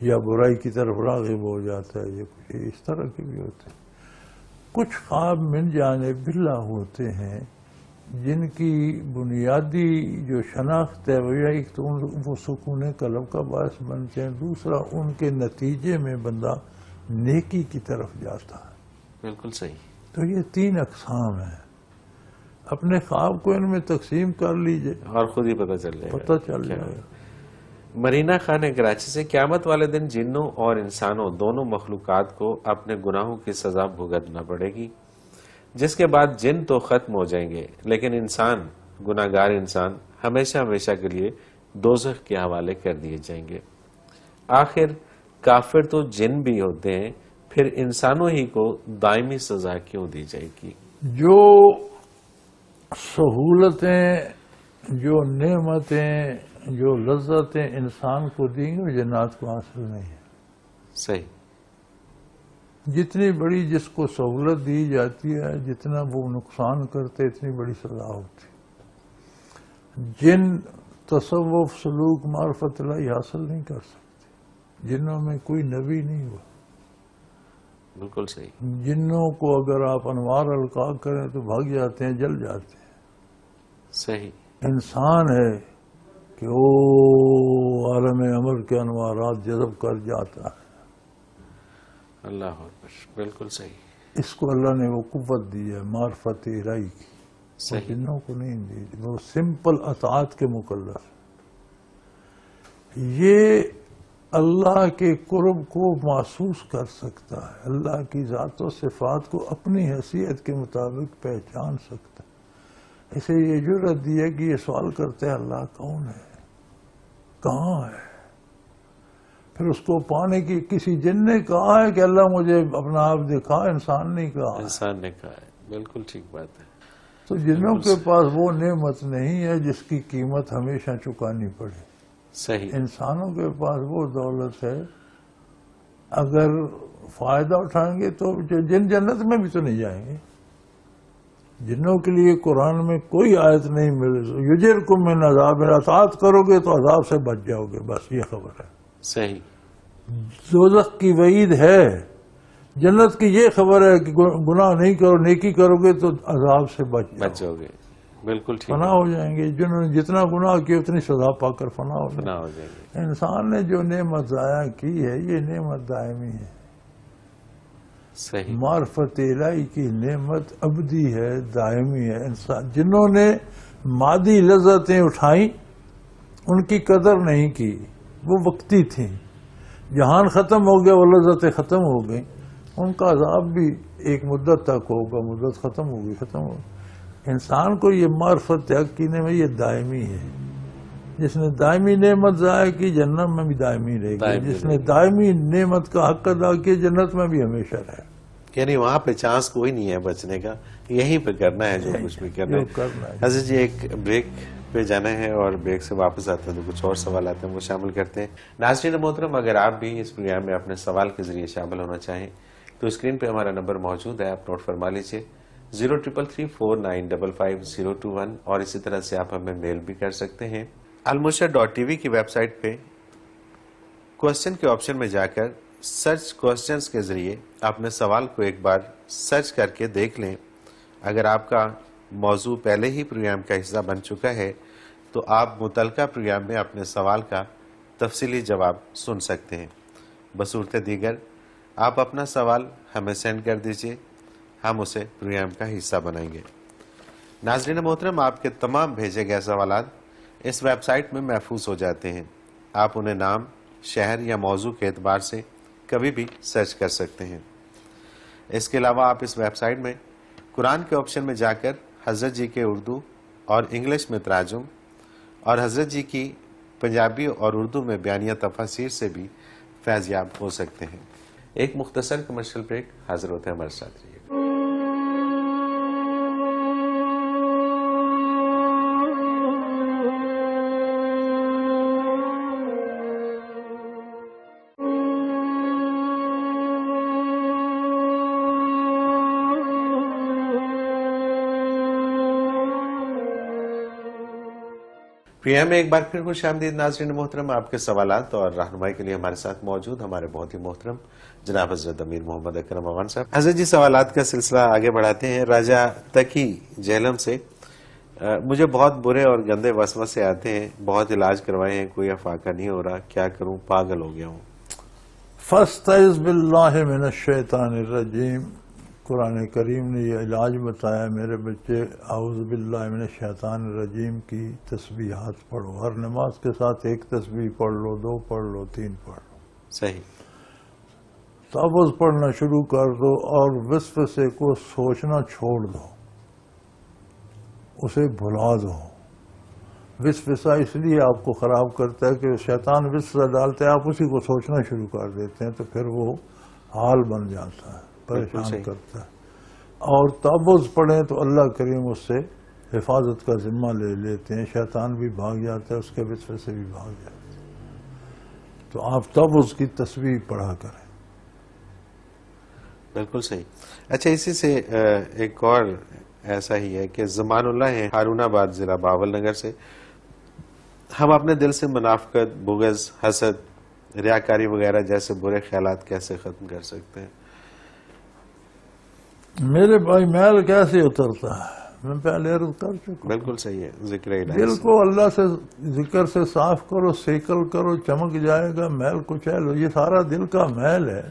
یا برائی کی طرف راغب ہو جاتا ہے، یہ کچھ اس طرح کے بھی ہوتے ہیں۔ کچھ خواب من جانب اللہ ہوتے ہیں جن کی بنیادی جو شناخت ہے وہ ایک تو وہ سکون قلب کا باعث بنتے ہیں، دوسرا ان کے نتیجے میں بندہ نیکی کی طرف جاتا ہے۔ بالکل صحیح۔ تو یہ 3 اقسام ہیں، اپنے خواب کو ان میں تقسیم کر لیجئے، اور خود ہی پتہ چل جائے گا۔ پتہ چل جائے گا۔ مرینا خان ہے کراچی سے، قیامت والے دن جنوں اور انسانوں دونوں مخلوقات کو اپنے گناہوں کی سزا بھگتنا پڑے گی، جس کے بعد جن تو ختم ہو جائیں گے لیکن انسان، گناہگار انسان ہمیشہ ہمیشہ کے لیے دوزخ کے حوالے کر دیے جائیں گے۔ آخر کافر تو جن بھی ہوتے ہیں، پھر انسانوں ہی کو دائمی سزا کیوں دی جائے گی؟ جو سہولتیں، جو نعمتیں، جو لذتیں انسان کو دیں گے وہ جنات کو حاصل نہیں ہے۔ صحیح۔ جتنی بڑی جس کو سہولت دی جاتی ہے، جتنا وہ نقصان کرتے اتنی بڑی سزا ہوتی ہے۔ جن تصوف، سلوک، معرفت الہی حاصل نہیں کر سکتے، جنوں میں کوئی نبی نہیں ہوا۔ بالکل صحیح۔ جنوں کو اگر آپ انوار القاء کریں تو بھاگ جاتے ہیں، جل جاتے ہیں۔ صحیح۔ انسان ہے کہ وہ عالم عمل کے انوارات جذب کر جاتا ہے، اللہ اکبر، بالکل صحیح۔ اس کو اللہ نے وہ قوت دی ہے معرفت الہی کی، وہ صحیح۔ جنوں کو نہیں دی، وہ سمپل اطاعت کے مکلف۔ یہ اللہ کے قرب کو محسوس کر سکتا ہے، اللہ کی ذات و صفات کو اپنی حیثیت کے مطابق پہچان سکتا ہے۔ اسے یہ جرأت دی ہے کہ یہ سوال کرتے ہیں اللہ کون ہے، کہاں ہے؟ پھر اس کو پانے کی کسی جن نے کہا ہے کہ اللہ مجھے اپنا آپ دکھا، انسان نہیں کہا ہے۔ انسان نے کہا ہے، بالکل ٹھیک بات ہے۔ تو جنوں کے پاس وہ نعمت نہیں ہے جس کی قیمت ہمیشہ چکانی پڑے، صحیح، انسانوں کے پاس وہ دولت ہے، اگر فائدہ اٹھائیں گے تو جن جنت میں بھی تو نہیں جائیں گے۔ جنوں کے لیے قرآن میں کوئی آیت نہیں مل، یجرکم من عذاب، اطاعت کرو گے تو عذاب سے بچ جاؤ گے، بس یہ خبر ہے۔ صحیح، دوزخ کی وعید ہے، جنت کی یہ خبر ہے کہ گناہ نہیں کرو، نیکی کرو گے تو عذاب سے بچ جاؤ گے، بالکل ٹھیک، فنا ہو جائیں گے۔ جنہوں نے جتنا گناہ کیا اتنی سزا پا کر فنا ہو جائیں گے۔ انسان نے جو نعمت ضائع کی ہے یہ نعمت دائمی ہے۔ صحیح، معرفت الہی کی نعمت ابدی ہے، دائمی ہے۔ انسان جنہوں نے مادی لذتیں اٹھائیں ان کی قدر نہیں کی، وہ وقتی تھیں۔ جہان ختم ہو گیا، وہ لذتیں ختم ہو گئیں، ان کا عذاب بھی ایک مدت تک ہوگا، مدت ختم ہوگی، ختم ہوگی۔ انسان کو یہ معرفت حق کی نعمت یہ دائمی ہے۔ جس نے دائمی نعمت ضائع کی جنت میں بھی دائمی رہے گی، جس نے دائمی نعمت کا حق ادا کیا جنت میں بھی ہمیشہ رہے۔ یعنی وہاں پہ چانس کوئی نہیں ہے بچنے کا، یہیں پہ کرنا ہے جو کچھ بھی کرنا ہے۔ حضرت جی ایک بریک پہ جانا ہے اور بریک سے واپس آتے ہیں تو کچھ اور سوالات ہیں وہ شامل کرتے ہیں۔ ناظرین محترم، اگر آپ بھی اس پروگرام میں اپنے سوال کے ذریعے شامل ہونا چاہیں تو اسکرین پہ ہمارا نمبر موجود ہے، آپ نوٹ فرما لیجیے 0333495021، اور اسی طرح سے آپ ہمیں میل بھی کر سکتے ہیں۔ almurshed.tv کی ویب سائٹ پہ کوسچن کے آپشن میں جا کر سرچ کوسچنز کے ذریعے اپنے سوال کو ایک بار سرچ کر کے دیکھ لیں۔ اگر آپ کا موضوع پہلے ہی پروگرام کا حصہ بن چکا ہے تو آپ متعلقہ پروگرام میں اپنے سوال کا تفصیلی جواب سن سکتے ہیں۔ بصورت دیگر آپ اپنا سوال ہمیں سینڈ کر دیجئے، ہم اسے پروگرام کا حصہ بنائیں گے۔ ناظرین محترم، آپ کے تمام بھیجے گئے سوالات اس ویب سائٹ میں محفوظ ہو جاتے ہیں۔ آپ انہیں نام، شہر یا موضوع کے اعتبار سے کبھی بھی سرچ کر سکتے ہیں۔ اس کے علاوہ آپ اس ویب سائٹ میں قرآن کے آپشن میں جا کر حضرت جی کے اردو اور انگلش میں تراجم اور حضرت جی کی پنجابی اور اردو میں بیانیہ تفاسیر سے بھی فیض یاب ہو سکتے ہیں۔ ایک مختصر کمرشل بریک، حاضر ہوتے ہیں ہمارے ساتھ رہیے۔ پروگرام میں ایک بار پھر خوش آمدید ناظرین محترم، آپ کے سوالات اور رہنمائی کے لیے ہمارے ساتھ موجود ہمارے بہت ہی محترم جناب حضرت امیر محمد اکرم اوان صاحب۔ حضرت جی، سوالات کا سلسلہ آگے بڑھاتے ہیں۔ راجہ تقی جہلم سے مجھے بہت برے اور گندے وسوسے آتے ہیں، بہت علاج کروائے ہیں، کوئی افاقہ نہیں ہو رہا، کیا کروں، پاگل ہو گیا ہوں۔ فاستعذ باللہ من الشیطان الرجیم، قرآن کریم نے یہ علاج بتایا، میرے بچے اعوذ باللہ من الشیطان الرجیم کی تسبیحات پڑھو، ہر نماز کے ساتھ ایک تسبیح پڑھ لو، 2 پڑھ لو، 3 پڑھ لو، صحیح، تعوذ پڑھنا شروع کر دو اور وسوسے کو سوچنا چھوڑ دو، اسے بھلا دو۔ وسوسہ اس لیے آپ کو خراب کرتا ہے کہ شیطان وسوسہ ڈالتا ہے، آپ اسی کو سوچنا شروع کر دیتے ہیں تو پھر وہ حال بن جاتا ہے، پریشان کرتا ہے۔ اور تعوذ پڑھیں تو اللہ کریم اس سے حفاظت کا ذمہ لے لیتے ہیں، شیطان بھی بھاگ جاتا ہے، اس کے وسوسے بھی بھاگ جاتے ہیں۔ تو آپ تعوذ کی تسبیح پڑھا کریں۔ بالکل صحیح۔ اچھا، اسی سے ایک اور ایسا ہی ہے کہ زمان اللہ ہے ہارون آباد ضلع باول نگر سے، ہم اپنے دل سے منافقت، بغض، حسد، ریاکاری وغیرہ جیسے برے خیالات کیسے ختم کر سکتے ہیں؟ میرے بھائی، میل کیسے اترتا ہے میں پہلے عرض کر چکا۔ بالکل صحیح ہے، ذکر الہی دل کو اللہ سے ذکر سے صاف کرو، سیکل کرو، چمک جائے گا، میل کچیل ہو، یہ سارا دل کا میل ہے،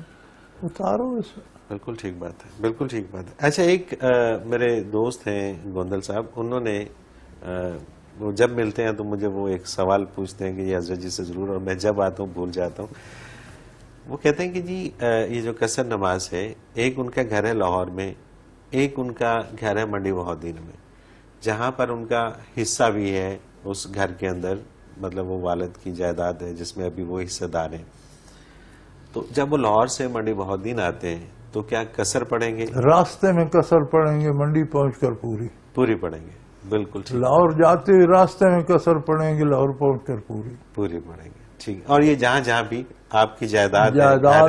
اتارو اسے۔ بالکل ٹھیک بات ہے، بالکل ٹھیک بات ہے۔ اچھا، ایک میرے دوست ہیں گوندل صاحب، انہوں نے وہ جب ملتے ہیں تو مجھے وہ ایک سوال پوچھتے ہیں کہ یہ حضرت جی سے ضرور، اور میں جب آتا ہوں بھول جاتا ہوں. وہ کہتے ہیں کہ جی یہ جو قصر نماز ہے، ایک ان کا گھر ہے لاہور میں، ایک ان کا گھر ہے منڈی بہودین میں، جہاں پر ان کا حصہ بھی ہے اس گھر کے اندر، مطلب وہ والد کی جائیداد ہے جس میں ابھی وہ حصہ دار ہیں. تو جب وہ لاہور سے منڈی بہودین آتے ہیں تو کیا قصر پڑیں گے؟ راستے میں قصر پڑیں گے، منڈی پہنچ کر پوری پڑیں گے. بالکل ٹھیک، لاہور جاتے ہوئے راستے میں قصر پڑیں گے، لاہور پہنچ کر پوری پڑیں گے. ٹھیک. اور یہ جہاں جہاں بھی آپ کی جائیداد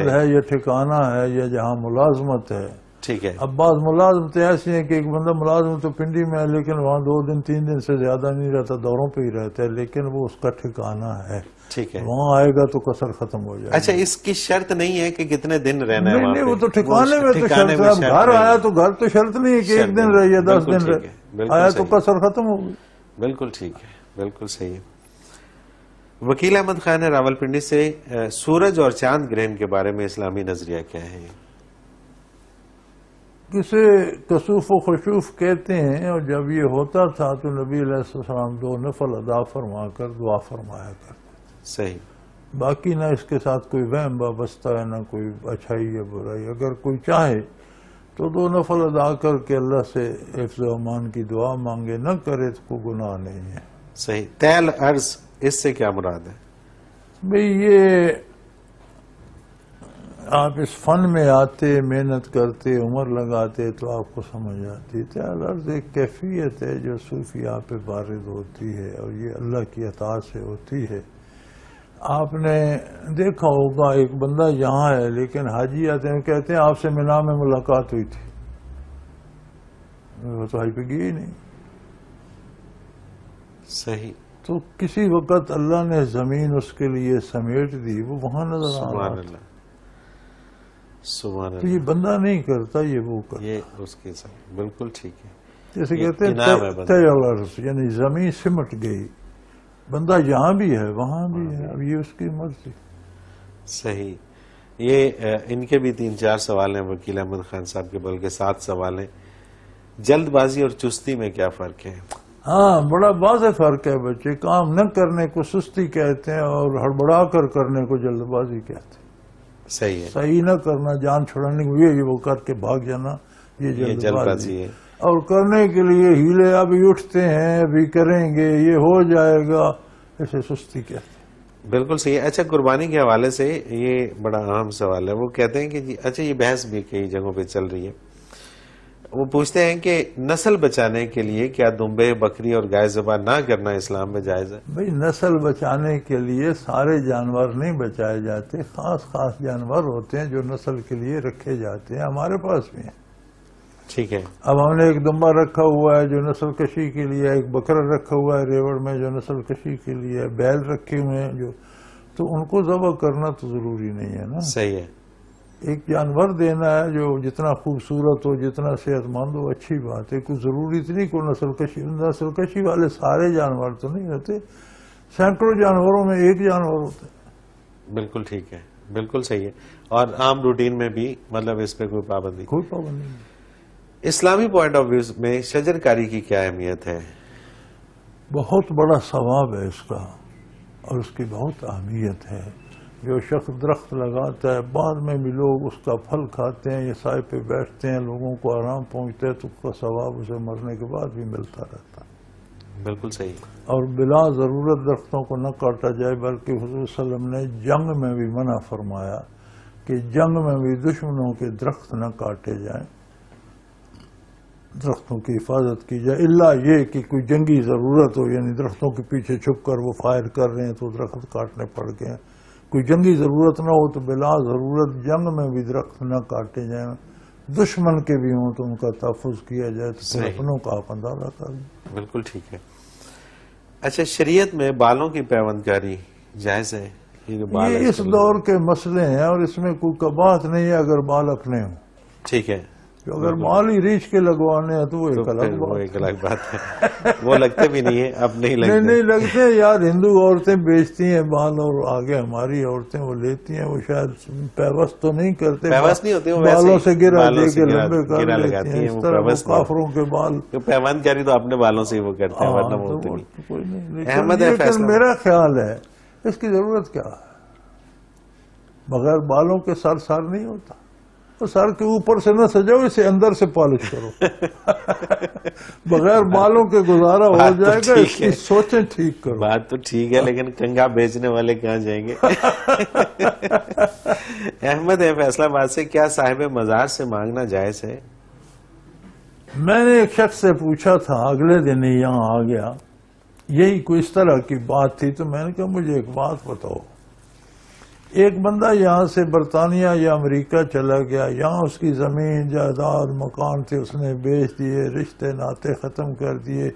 ہے یا ٹھکانہ ہے یا جہاں ملازمت ہے. ٹھیک ہے. اب بعض ملازمتیں ایسی ہیں کہ ایک بندہ ملازم تو پنڈی میں ہے لیکن وہاں 2 دن 3 دن سے زیادہ نہیں رہتا، دوروں پہ ہی رہتا ہے، لیکن وہ اس کا ٹھکانہ ہے. ٹھیک ہے. وہاں آئے گا تو قصر ختم ہو جائے گا. اچھا، اس کی شرط نہیں ہے کہ کتنے دن رہنا ہے؟ نہیں، وہ تو ٹھکانے میں تو شرط ہے. اب گھر آیا تو گھر تو شرط نہیں ہے کہ 1 دن رہے یا 10 دن رہے، آیا تو قصر ختم ہو گئی. بالکل ٹھیک ہے، بالکل صحیح ہے. وکیل احمد خان راولپنڈی سے سورج اور چاند گرہن کے بارے میں اسلامی نظریہ کیا ہے؟ کسے کسوف و خشوف کہتے ہیں، اور جب یہ ہوتا تھا تو نبی علیہ السلام 2 نفل ادا فرما کر دعا فرمایا کرتے. صحیح. باقی نہ اس کے ساتھ کوئی وہم وابستہ ہے، نہ کوئی اچھائی یا برائی. اگر کوئی چاہے تو 2 نفل ادا کر کے اللہ سے حفظ و امان کی دعا مانگے، نہ کرے تو کوئی گناہ نہیں ہے. صحیح. تیل عرض، اس سے کیا مراد ہے؟ بھئی یہ آپ اس فن میں آتے، محنت کرتے، عمر لگاتے تو آپ کو سمجھ آتی. تیل عرض ایک کیفیت ہے جو صوفیاء پہ وارد ہوتی ہے، اور یہ اللہ کی عطا سے ہوتی ہے. آپ نے دیکھا ہوگا ایک بندہ یہاں ہے لیکن حاجی آتے ہیں کہتے ہیں آپ سے مینا میں ملاقات ہوئی تھی، وہ تو حج پہ گئی نہیں. صحیح. تو کسی وقت اللہ نے زمین اس کے لیے سمیٹ دی، وہ وہاں نظر آ رہا تھا. سبحان تو یہ اللہ. بندہ نہیں کرتا، یہ وہ کرتا. یہ اس کے ساتھ بالکل ٹھیک ہے. جیسے کہتے انعام ہے ہیں بندہ. تیل عرض، یعنی زمین سمٹ گئی، بندہ یہاں بھی ہے وہاں بھی ہے، اب یہ اس کی مرضی. صحیح. یہ ان کے بھی 3-4 سوال ہیں وکیل احمد خان صاحب کے، بلکہ 7 سوال ہیں. جلد بازی اور چستی میں کیا فرق ہے؟ ہاں، بڑا واضح فرق ہے. بچے کام نہ کرنے کو سستی کہتے ہیں اور ہڑبڑا کر کرنے کو جلد بازی کہتے ہیں. صحیح ہے. صحیح نہ کرنا، جان چھڑانے کو یہ وہ کر کے بھاگ جانا، یہ جلد بازی ہے. اور کرنے کے لیے ہیلے ابھی اٹھتے ہیں، ابھی کریں گے، یہ ہو جائے گا، ایسے سستی کہتے ہیں. بالکل صحیح. اچھا، قربانی کے حوالے سے یہ بڑا اہم سوال ہے. وہ کہتے ہیں کہ جی اچھا، یہ بحث بھی کئی جگہوں پہ چل رہی ہے. وہ پوچھتے ہیں کہ نسل بچانے کے لیے کیا دمبے، بکری اور گائے ذبح نہ کرنا اسلام میں جائز ہے؟ بھئی نسل بچانے کے لیے سارے جانور نہیں بچائے جاتے، خاص خاص جانور ہوتے ہیں جو نسل کے لیے رکھے جاتے ہیں. ہمارے پاس بھی ہیں. ٹھیک ہے. اب ہم نے ایک دمبا رکھا ہوا ہے جو نسل کشی کے لیے، ایک بکرا رکھا ہوا ہے ریوڑ میں جو نسل کشی کے لیے، بیل رکھے ہوئے ہیں جو، تو ان کو ذبح کرنا تو ضروری نہیں ہے نا. صحیح ہے. ایک جانور دینا ہے جو جتنا خوبصورت ہو، جتنا صحت مند ہو، اچھی بات ہے. کوئی ضروری نہیں کوئی نسل کشی والے سارے جانور تو نہیں ہوتے، سینکڑوں جانوروں میں ایک جانور ہوتا ہے. بالکل ٹھیک ہے، بالکل صحیح ہے. اور عام روٹین میں بھی مطلب اس پہ کوئی پابندی؟ کوئی پابندی نہیں. اسلامی پوائنٹ آف ویو میں شجر کاری کی کیا اہمیت ہے؟ بہت بڑا ثواب ہے اس کا، اور اس کی بہت اہمیت ہے. جو شخص درخت لگاتا ہے بعد میں بھی لوگ اس کا پھل کھاتے ہیں، یہ سائے پہ بیٹھتے ہیں، لوگوں کو آرام پہنچتا ہے، تو اس کا ثواب اسے مرنے کے بعد بھی ملتا رہتا ہے. بالکل صحیح. اور بلا ضرورت درختوں کو نہ کاٹا جائے، بلکہ حضور صلی اللہ علیہ وسلم نے جنگ میں بھی منع فرمایا کہ جنگ میں بھی دشمنوں کے درخت نہ کاٹے جائیں، درختوں کی حفاظت کی جائے. اللہ یہ کہ کوئی جنگی ضرورت ہو، یعنی درختوں کے پیچھے چھپ کر وہ فائر کر رہے ہیں تو درخت کاٹنے پڑ گئے ہیں. کوئی جنگی ضرورت نہ ہو تو بلا ضرورت جنگ میں بھی درخت نہ کاٹے جائیں. دشمن کے بھی ہوں تو ان کا تحفظ کیا جائے، تو پھر اپنوں کا آپ اندازہ کر لیں. بالکل ٹھیک ہے. اچھا، شریعت میں بالوں کی پیوند کاری جائز ہے؟ یہ اس دور کے مسئلے ہیں اور اس میں کوئی قباحت نہیں ہے اگر بال اپنے ہوں. ٹھیک ہے. جو اگر مال ہی ریچھ کے لگوانے ہیں تو وہ ایک الگ وہ بات ایک الگ بات ہے. وہ لگتے بھی نہیں ہے، اب نہیں لگتے. نہیں لگتے یار. ہندو عورتیں بیچتی ہیں بال اور آگے ہماری عورتیں وہ لیتی ہیں، وہ شاید پیوست تو نہیں کرتے، پیوست نہیں ہوتے، وہ بالوں سے گرا بالوں دے سے کے گرا لمبے کر لگاتی لیتی ہیں. ہیں، اس وہ طرح وہ پیوست نہیں. کافروں کے بال. پیوند کاری تو اپنے بالوں سے ہی وہ کرتے ہیں، ورنہ وہ تو ہوتے وہ نہیں. کوئی نہیں. احمد ہے لیکن فیصلہ. میرا خیال ہے اس کی ضرورت کیا ہے؟ بغیر بالوں کے سر نہیں ہوتا. تو سر کے اوپر سے نہ سجاؤ، اسے اندر سے پالش کرو. بغیر بالوں کے گزارا ہو بات تو جائے گا. ٹھیک اس کی ہے. سوچیں ٹھیک کرو. بات تو ٹھیک ہے، لیکن کنگھا بیچنے والے کہاں جائیں گے؟ احمد ہے فیصلہ آباد سے، کیا صاحب مزار سے مانگنا جائز ہے؟ میں نے ایک شخص سے پوچھا تھا، اگلے دن ہی یہاں آ گیا، یہی کوئی اس طرح کی بات تھی. تو میں نے کہا مجھے ایک بات بتاؤ، ایک بندہ یہاں سے برطانیہ یا امریکہ چلا گیا، یہاں اس کی زمین جائیداد مکان تھے اس نے بیچ دیے، رشتے ناطے ختم کر دیے،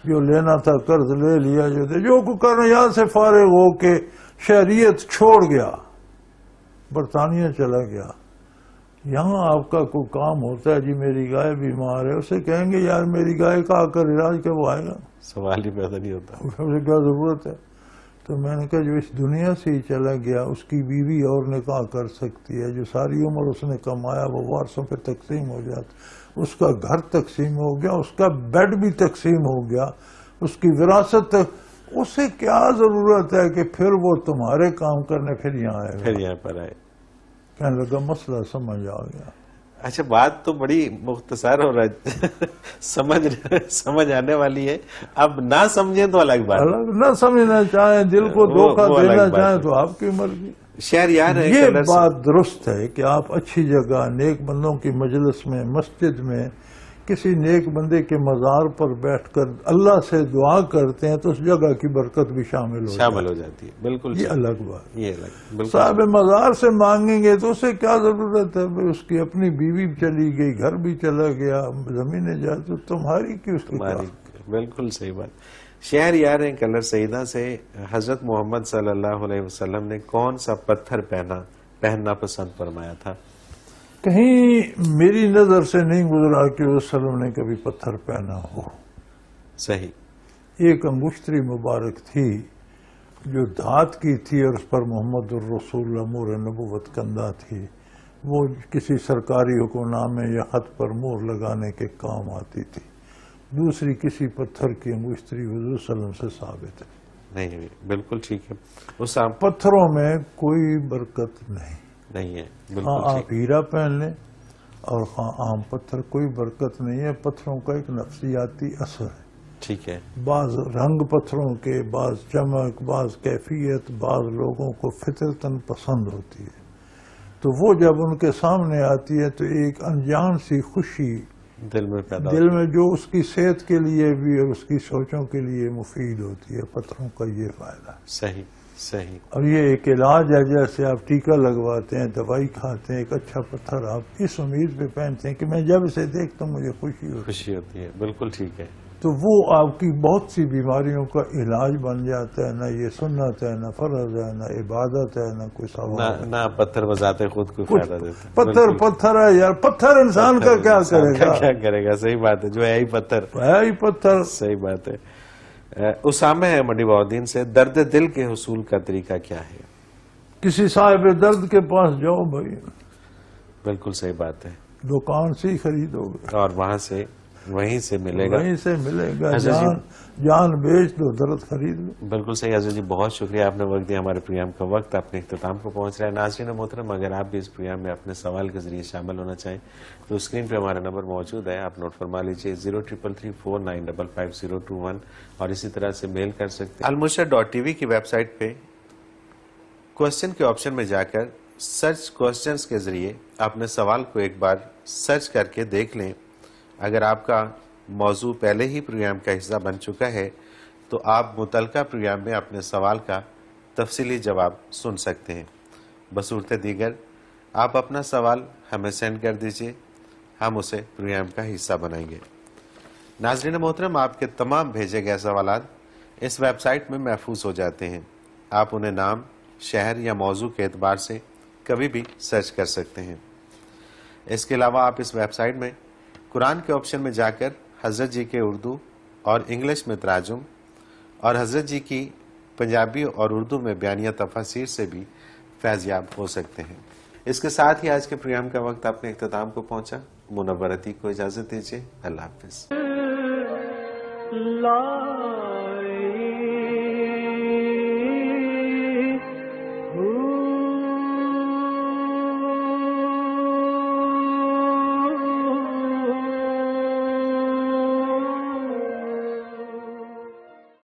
جو لینا تھا قرض لے لیا، جو کو کرنا، یہاں سے فارغ ہو کے شہریت چھوڑ گیا، برطانیہ چلا گیا. یہاں آپ کا کوئی کام ہوتا ہے، جی میری گائے بیمار ہے، اسے کہیں گے یار میری گائے کا آ کر علاج کب آئے گا؟ سوال ہی پیدا نہیں ہوتا. اسے کیا ضرورت ہے؟ تو میں نے کہا جو اس دنیا سے ہی چلا گیا اس کی بیوی اور نکاح کر سکتی ہے، جو ساری عمر اس نے کمایا وہ وارثوں پہ تقسیم ہو جاتا، اس کا گھر تقسیم ہو گیا، اس کا بیڈ بھی تقسیم ہو گیا، اس کی وراثت اسے کیا ضرورت ہے کہ پھر وہ تمہارے کام کرنے پھر یہاں آئے گا؟ پھر یہاں پر آئے. کہنے لگا مسئلہ سمجھ آ گیا. اچھا، بات تو بڑی مختصر ہو رہا ہے. سمجھ آنے والی ہے. اب نہ سمجھیں تو الگ بات. الگ نہ سمجھنا چاہیں، دل کو دھوکہ وہ الگ دینا بات چاہیں ہے. تو آپ کی مرضی. شہر یار ہے یہ کلر سے. بات درست ہے کہ آپ اچھی جگہ نیک بندوں کی مجلس میں، مسجد میں، کسی نیک بندے کے مزار پر بیٹھ کر اللہ سے دعا کرتے ہیں تو اس جگہ کی برکت بھی شامل ہو جاتی ہے. بالکل یہ الگ بات. یہ الگ بالکل. صاحب مزار سے مانگیں گے تو اسے کیا ضرورت ہے؟ اس کی اپنی بیوی چلی گئی، گھر بھی چلا گیا، زمینیں جائے تو تمہاری کی اس کی کیا؟ بالکل صحیح بات. شہر یار ہیں کلر سیدہ سے، حضرت محمد صلی اللہ علیہ وسلم نے کون سا پتھر پہننا پسند فرمایا تھا؟ کہیں میری نظر سے نہیں گزرا کہ وسلم نے کبھی پتھر پہنا ہو. صحیح. ایک انگشتری مبارک تھی جو دھات کی تھی اور اس پر محمد الرسول مہر نبوت کندہ تھی، وہ کسی سرکاری حکم نامے یا خط پر مہر لگانے کے کام آتی تھی. دوسری کسی پتھر کی انگشتری حضور صلی اللہ علیہ وسلم سے ثابت ہے. نہیں، بالکل ٹھیک ہے. اس پتھروں میں کوئی برکت نہیں ہے. ہاں آپ ہیرا پہن لیں اور ہاں عام پتھر، کوئی برکت نہیں ہے. پتھروں کا ایک نفسیاتی اثر ہے. ٹھیک ہے. بعض رنگ پتھروں کے، بعض چمک، بعض کیفیت، بعض لوگوں کو فطرتاً پسند ہوتی ہے، تو وہ جب ان کے سامنے آتی ہے تو ایک انجان سی خوشی دل میں پیدا دل میں جو اس کی صحت کے لیے بھی اور اس کی سوچوں کے لیے مفید ہوتی ہے. پتھروں کا یہ فائدہ ہے. صحیح. اب یہ ایک علاج ہے، جیسے آپ ٹیکہ لگواتے ہیں، دوائی کھاتے ہیں، ایک اچھا پتھر آپ اس امید پہ پہنتے ہیں کہ میں جب اسے دیکھتا ہوں مجھے خوشی ہوتی ہے. بالکل ٹھیک ہے. تو وہ آپ کی بہت سی بیماریوں کا علاج بن جاتا ہے. نہ یہ سنت ہے، نہ فرض ہے، نہ عبادت ہے، نہ کوئی ثواب، نہ پتھر بذات خود کو فائدہ دیتا. پتھر ہے یار. پتھر انسان کا کیا کرے گا؟ صحیح بات ہے. جو ہے ہی پتھر. صحیح بات ہے. اسامہ ہے منڈی بہودین سے، درد دل کے حصول کا طریقہ کیا ہے؟ کسی صاحب درد کے پاس جاؤ بھائی. بالکل صحیح بات ہے. دکان سے ہی خریدو گے اور وہیں سے ملے گا. جان بیچ دو، درد خرید لو. بالکل صحیح. حضرت جی بہت شکریہ، آپ نے وقت دیا. ہمارے پروگرام کا وقت اپنے اختتام کو پہنچ رہا ہے. ناظرین محترم، اگر آپ بھی اس پروگرام میں اپنے سوال کے ذریعے شامل ہونا چاہیں تو اسکرین پہ ہمارا نمبر موجود ہے، آپ نوٹ فرما لیجیے 0333495521، اور اسی طرح سے میل کر سکتے ہیں. almurshed.tv کی ویب سائٹ پہ کوشچن کے آپشن میں جا کر سرچ کوشچنز کے ذریعے اپنے سوال کو ایک بار سرچ کر کے دیکھ لیں. اگر آپ کا موضوع پہلے ہی پروگرام کا حصہ بن چکا ہے تو آپ متعلقہ پروگرام میں اپنے سوال کا تفصیلی جواب سن سکتے ہیں. بصورت دیگر آپ اپنا سوال ہمیں سینڈ کر دیجئے، ہم اسے پروگرام کا حصہ بنائیں گے. ناظرین محترم، آپ کے تمام بھیجے گئے سوالات اس ویب سائٹ میں محفوظ ہو جاتے ہیں. آپ انہیں نام، شہر یا موضوع کے اعتبار سے کبھی بھی سرچ کر سکتے ہیں. اس کے علاوہ آپ اس ویب سائٹ میں قرآن کے آپشن میں جا کر حضرت جی کے اردو اور انگلش میں تراجم اور حضرت جی کی پنجابی اور اردو میں بیانیہ تفاسیر سے بھی فیض یاب ہو سکتے ہیں۔ اس کے ساتھ ہی آج کے پروگرام کا وقت اپنے اختتام کو پہنچا۔ منور عتیق کو اجازت دیجیے، اللہ حافظ۔ لا